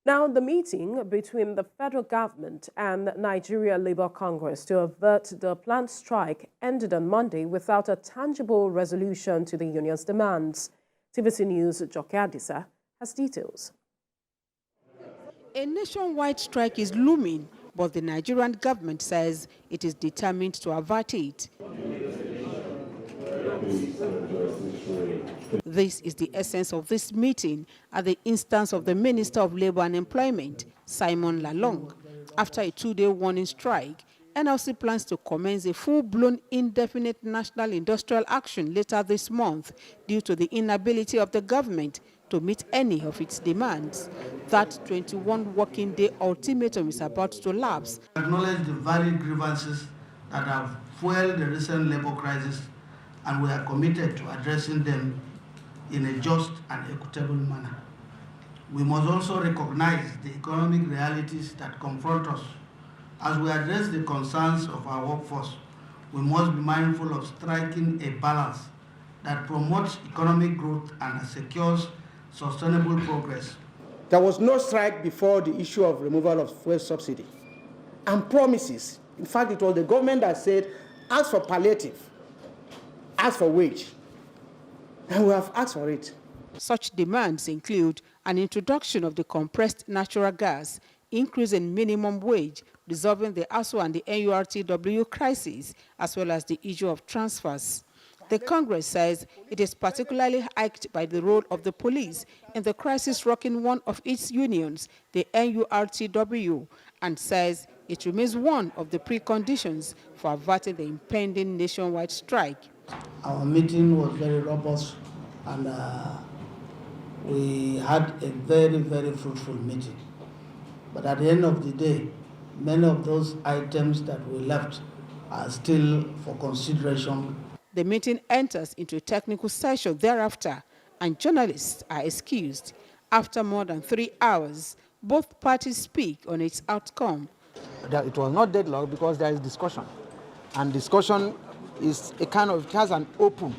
Now, the meeting between the federal government and Nigeria Labour Congress to avert the planned strike ended on Monday without a tangible resolution to the union's demands. TVC News' Joke Adisa has details. A nationwide strike is looming, but the Nigerian government says it is determined to avert it. This is the essence of this meeting at the instance of the Minister of Labour and Employment, Simon Lalong. After a two-day warning strike, NLC plans to commence a full-blown indefinite national industrial action later this month due to the inability of the government to meet any of its demands. That 21 working day ultimatum is about to lapse. I acknowledge the varied grievances that have fueled the recent labor crisis, and we are committed to addressing them in a just and equitable manner. We must also recognize the economic realities that confront us. As we address the concerns of our workforce, we must be mindful of striking a balance that promotes economic growth and secures sustainable progress. There was no strike before the issue of removal of fuel subsidy and promises. In fact, it was the government that said, ask for palliative, ask for wage, and we have asked for it. Such demands include an introduction of the compressed natural gas, increase in minimum wage, resolving the ASO and the NURTW crisis, as well as the issue of transfers. The Congress says it is particularly irked by the role of the police in the crisis rocking one of its unions, the NURTW, and says it remains one of the preconditions for averting the impending nationwide strike. Our meeting was very robust, and we had a very, very fruitful meeting. But at the end of the day, many of those items that we left are still for consideration. The meeting enters into a technical session thereafter, and journalists are excused. After more than 3 hours, both parties speak on its outcome. It was not deadlocked because there is discussion, and discussion is a kind of, it has an open,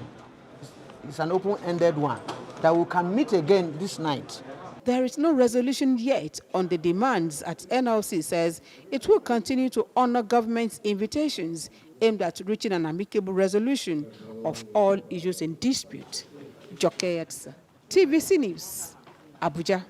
it's an open-ended one, that we can meet again this night. There is no resolution yet on the demands at NLC says it will continue to honor government's invitations aimed at reaching an amicable resolution of all issues in dispute. Joke Adisa, TVC News, Abuja.